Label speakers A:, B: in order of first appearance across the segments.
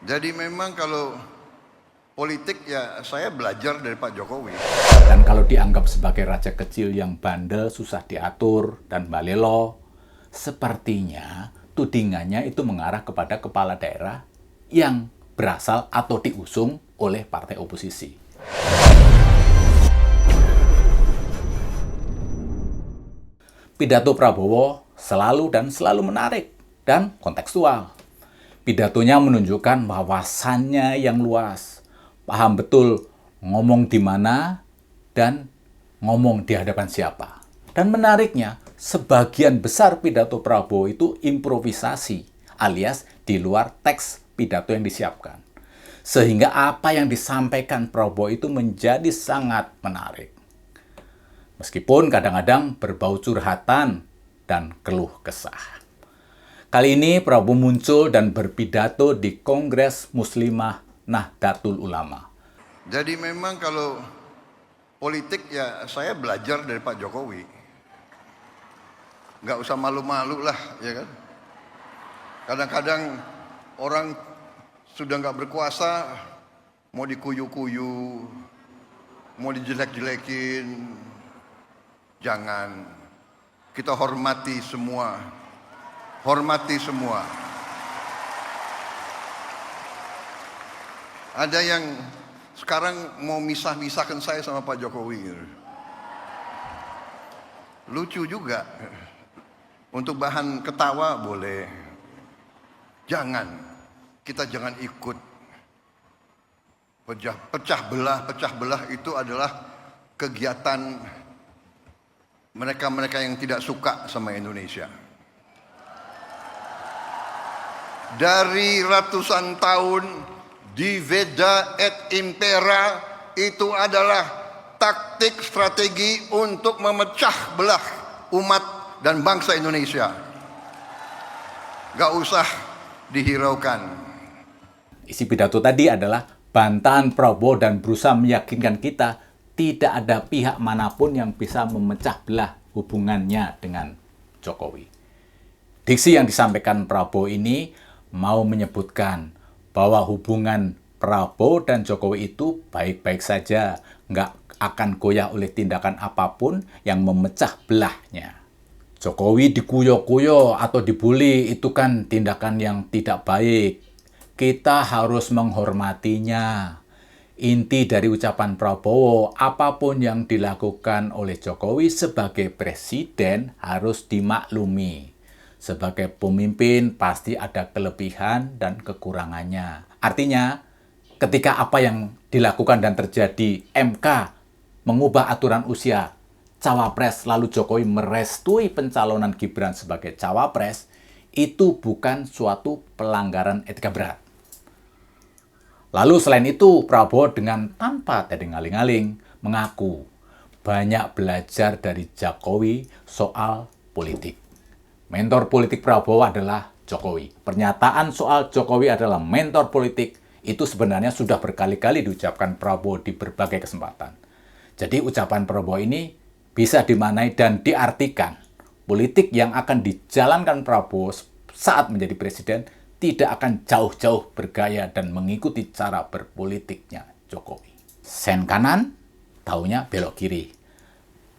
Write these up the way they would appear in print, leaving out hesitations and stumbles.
A: Jadi memang kalau politik ya saya belajar dari Pak Jokowi.
B: Dan kalau dianggap sebagai raja kecil yang bandel, susah diatur, dan balelo, sepertinya tudingannya itu mengarah kepada kepala daerah yang berasal atau diusung oleh partai oposisi. Pidato Prabowo selalu menarik dan kontekstual. Pidatonya menunjukkan wawasannya yang luas, paham betul ngomong di mana dan ngomong di hadapan siapa. Dan menariknya, sebagian besar pidato Prabowo itu improvisasi, alias di luar teks pidato yang disiapkan. Sehingga apa yang disampaikan Prabowo itu menjadi sangat menarik. Meskipun kadang-kadang berbau curhatan dan keluh kesah. Kali ini Prabowo muncul dan berpidato di Kongres Muslimah Nahdlatul Ulama.
A: Jadi memang kalau politik ya saya belajar dari Pak Jokowi. Nggak usah malu-malu lah, ya kan? Kadang-kadang orang sudah nggak berkuasa, mau dikuyu-kuyu, mau dijelek-jelekin. Jangan. Kita hormati semua. Hormati semua. Ada yang sekarang mau misah-misahkan saya sama Pak Jokowi. Lucu juga. Untuk bahan ketawa boleh. Jangan. Kita jangan ikut. Pecah belah itu adalah kegiatan mereka-mereka yang tidak suka sama Indonesia. Dari ratusan tahun diveda et impera itu adalah taktik strategi untuk memecah belah umat dan bangsa Indonesia. Gak usah dihiraukan.
B: Isi pidato tadi adalah bantahan Prabowo dan berusaha meyakinkan kita tidak ada pihak manapun yang bisa memecah belah hubungannya dengan Jokowi. Diksi yang disampaikan Prabowo ini mau menyebutkan bahwa hubungan Prabowo dan Jokowi itu baik-baik saja, nggak akan goyah oleh tindakan apapun yang memecah belahnya. Jokowi dikuyo-kuyo atau dibully itu kan tindakan yang tidak baik. Kita harus menghormatinya. Inti dari ucapan Prabowo, apapun yang dilakukan oleh Jokowi sebagai presiden harus dimaklumi. Sebagai pemimpin pasti ada kelebihan dan kekurangannya. Artinya, ketika apa yang dilakukan dan terjadi MK mengubah aturan usia cawapres lalu Jokowi merestui pencalonan Gibran sebagai cawapres, itu bukan suatu pelanggaran etika berat. Lalu selain itu, Prabowo dengan tanpa tedeng-aling-aling mengaku banyak belajar dari Jokowi soal politik. Mentor politik Prabowo adalah Jokowi. Pernyataan soal Jokowi adalah mentor politik itu sebenarnya sudah berkali-kali diucapkan Prabowo di berbagai kesempatan. Jadi ucapan Prabowo ini bisa dimaknai dan diartikan politik yang akan dijalankan Prabowo saat menjadi presiden tidak akan jauh-jauh bergaya dan mengikuti cara berpolitiknya Jokowi. Sen kanan, taunya belok kiri.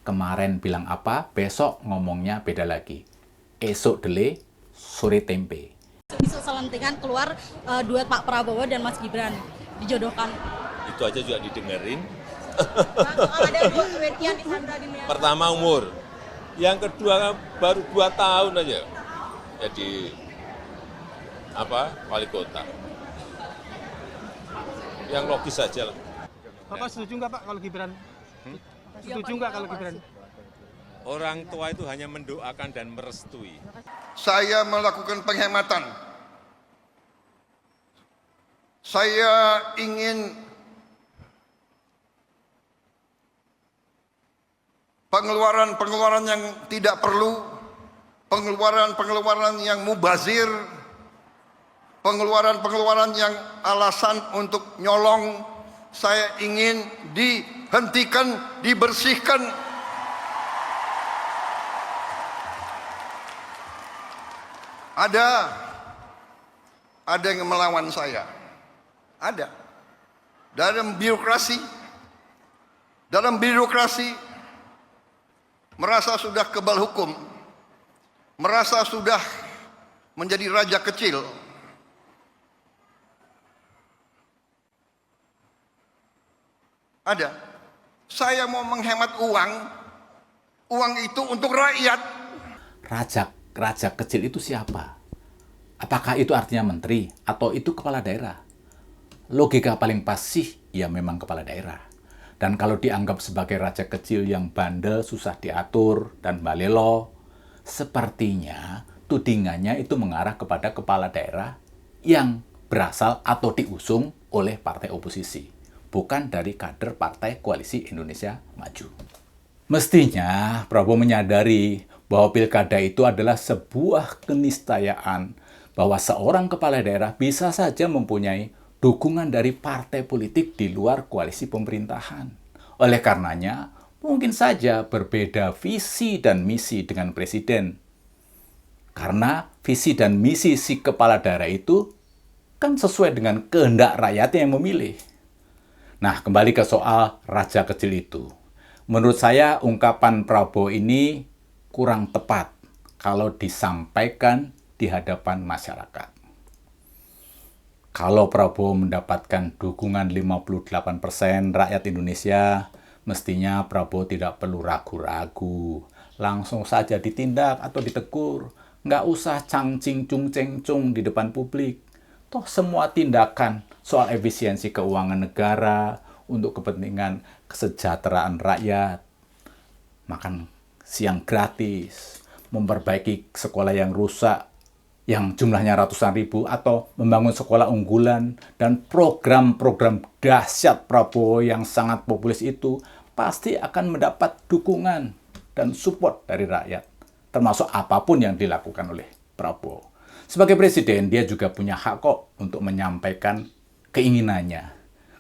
B: Kemarin bilang apa, besok ngomongnya beda lagi. Esok dele, sore tempe.
C: Isu selentingan keluar duet Pak Prabowo dan Mas Gibran dijodohkan.
D: Itu aja juga didengerin.
C: Ada dua duet yang disandra di media.
D: Pertama umur, yang kedua baru 2 tahun aja jadi wali kota. Yang logis saja lah.
E: Bapak setuju nggak Pak kalau Gibran? Setuju nggak kalau Gibran?
D: Orang tua itu hanya mendoakan dan merestui.
A: Saya melakukan penghematan. Saya ingin pengeluaran-pengeluaran yang tidak perlu, pengeluaran-pengeluaran yang mubazir, pengeluaran-pengeluaran yang alasan untuk nyolong, saya ingin dihentikan, dibersihkan. Ada yang melawan saya. Ada. Dalam birokrasi merasa sudah kebal hukum, merasa sudah menjadi raja kecil. Ada. Saya mau menghemat uang itu untuk rakyat.
B: Raja kecil itu siapa? Apakah itu artinya menteri atau itu kepala daerah? Logika paling pas sih, ya memang kepala daerah. Dan kalau dianggap sebagai raja kecil yang bandel, susah diatur, dan balelo, sepertinya tudingannya itu mengarah kepada kepala daerah yang berasal atau diusung oleh partai oposisi, bukan dari kader Partai Koalisi Indonesia Maju. Mestinya Prabowo menyadari bahwa pilkada itu adalah sebuah keniscayaan bahwa seorang kepala daerah bisa saja mempunyai dukungan dari partai politik di luar koalisi pemerintahan. Oleh karenanya, mungkin saja berbeda visi dan misi dengan presiden. Karena visi dan misi si kepala daerah itu kan sesuai dengan kehendak rakyatnya yang memilih. Nah, kembali ke soal raja kecil itu. Menurut saya, ungkapan Prabowo ini kurang tepat kalau disampaikan di hadapan masyarakat. Kalau Prabowo mendapatkan dukungan 58% rakyat Indonesia, mestinya Prabowo tidak perlu ragu-ragu. Langsung saja ditindak atau ditegur. Nggak usah cang-cing-cung-ceng-cung di depan publik. Toh semua tindakan soal efisiensi keuangan negara untuk kepentingan kesejahteraan rakyat, makan siang gratis, memperbaiki sekolah yang rusak, yang jumlahnya ratusan ribu, atau membangun sekolah unggulan, dan program-program dahsyat Prabowo yang sangat populis itu pasti akan mendapat dukungan dan support dari rakyat, termasuk apapun yang dilakukan oleh Prabowo. Sebagai presiden, dia juga punya hak kok untuk menyampaikan keinginannya.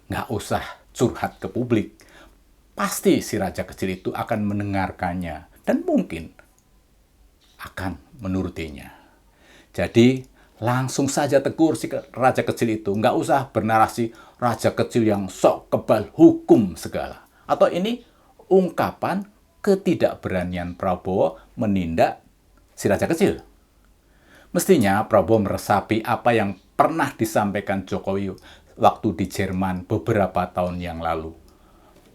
B: Nggak usah curhat ke publik. Pasti si raja kecil itu akan mendengarkannya dan mungkin akan menurutinya. Jadi, langsung saja tegur si raja kecil itu. Nggak usah bernarasi raja kecil yang sok kebal hukum segala. Atau ini ungkapan ketidakberanian Prabowo menindak si raja kecil. Mestinya Prabowo meresapi apa yang pernah disampaikan Jokowi waktu di Jerman beberapa tahun yang lalu.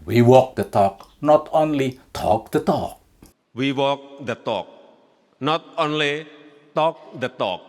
B: We walk the talk, not only talk the talk.
D: We walk the talk, not only talk the talk.